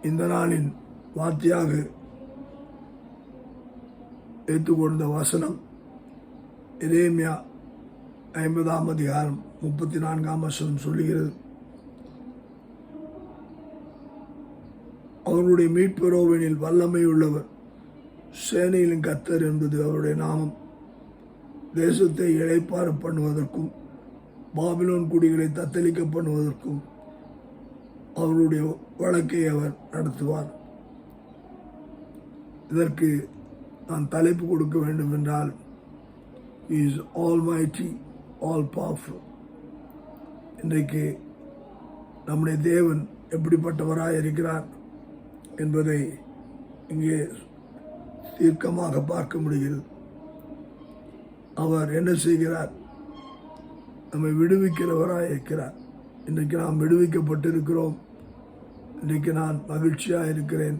இந்த நாளின் வார்த்தையாக ஏற்றுக்கொண்ட வசனம் எரேமியா 50ஆம் அதிகாரம் 34ஆம் வசனம் சொல்லுகிறது, அவருடைய மீட்பரோவெனில் வல்லமை உள்ளவர், சேனையிலும் கர்த்தர் என்பது அவருடைய நாமம். தேசத்தை இளைப்பாற பண்ணுவதற்கும் பாபிலோன் குடிகளை தத்தளிக்க பண்ணுவதற்கும் அவருடைய வழக்கை அவர் நடத்துவார். இதற்கு நான் தலைப்பு கொடுக்க வேண்டும் என்றால், He is almighty, all powerful. இன்றைக்கு நம்முடைய தேவன் எப்படிப்பட்டவராய் இருக்கிறார் என்பதை இங்கே தீர்க்கமாக பார்க்க முடிகிறது. அவர் என்ன செய்கிறார்? நம்மை விடுவிக்கிறவராய் இருக்கிறார். இன்றைக்கு நாம் விடுவிக்கப்பட்டிருக்கிறோம். இன்றைக்கு நான் மகிழ்ச்சியாக இருக்கிறேன்.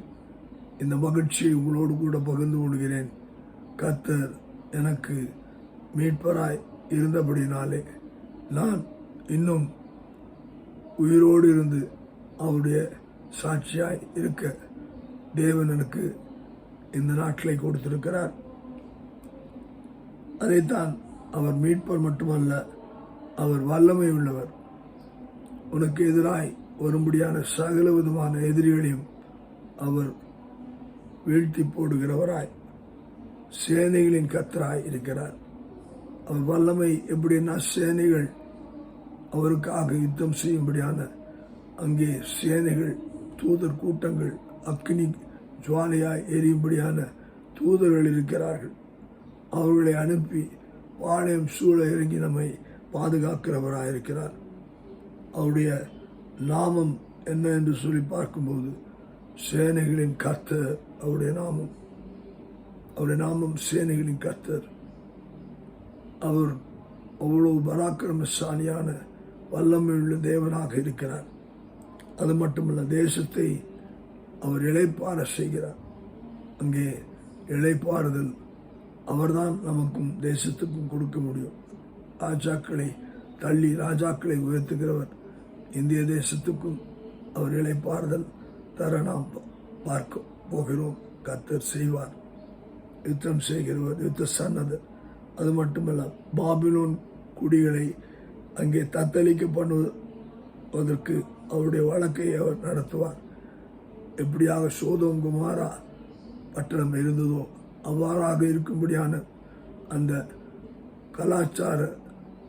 இந்த மகிழ்ச்சியை உங்களோடு கூட பகிர்ந்து கொள்கிறேன். கர்த்தர் எனக்கு மீட்பராய் இருந்தபடினாலே நான் இன்னும் உயிரோடு இருந்து அவருடைய சாட்சியாய் இருக்க தேவன் எனக்கு இந்த நாட்களை கொடுத்திருக்கிறார். அதைத்தான் அவர் மீட்பர் மட்டுமல்ல, அவர் வல்லமை உள்ளவர். உனக்கு எதிராய் வரும்படியான சகல விதமான எதிரிகளையும் அவர் வீழ்த்தி போடுகிறவராய் சேனைகளின் கர்த்தராய் இருக்கிறார். அவர் வல்லமை எப்படின்னா, சேனைகள் அவருக்காக யுத்தம் செய்யும்படியான அங்கே சேனைகள், தூதர் கூட்டங்கள், அக்னி ஜுவாலையாய் எரியும்படியான தூதர்கள் இருக்கிறார்கள். அவர்களை அனுப்பி பாளையம் சூழ இறங்கி நம்மை பாதுகாக்கிறவராயிருக்கிறார். அவருடைய நாமம் என்ன என்று சொல்லி பார்க்கும்போது, சேனைகளின் கர்த்தர் அவருடைய நாமம். அவருடைய நாமம் சேனைகளின் கர்த்தர். அவர் அவ்வளவு பராக்கிரமசாலியான வல்லமையுள்ள தேவனாக இருக்கிறார். அது மட்டுமல்ல, தேசத்தை அவர் இளைப்பாற செய்கிறார். அங்கே இளைப்பாறுதல் அவர்தான் நமக்கும் தேசத்துக்கும் கொடுக்க முடியும். ராஜாக்களை தள்ளி ராஜாக்களை உயர்த்துகிறவர். இந்திய தேசத்துக்கும் அவர் இளைப்பாறுதல் தர நாம் பார்க்க போகிறோம். கர்த்தர் செய்வார். யுத்தம் செய்கிறவர், யுத்த சன்னதர். அது மட்டுமல்ல, பாபிலோன் குடிகளை அங்கே தத்தளிக்க பண்ணுவதற்கு அவருடைய வழக்கை அவர் நடத்துவார். எப்படியாக சோதோம் குமாரா பட்டணம் இருந்ததோ அவ்வாறாக இருக்கும்படியான அந்த கலாச்சார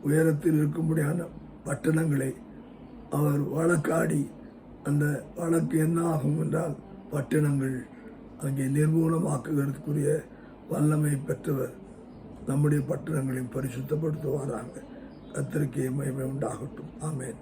உயரத்தில் இருக்கும்படியான பட்டணங்களை அவர் வழக்காடி, அந்த வழக்கு என்ன ஆகும் என்றால், பட்டணங்கள் அங்கே நிர்மூலமாக்குவதற்குரிய வல்லமை பெற்றவர். நம்முடைய பட்டணங்களையும் பரிசுத்தப்படுத்துவாராங்க. கர்த்தருக்கே மகிமை உண்டாகட்டும். ஆமென்.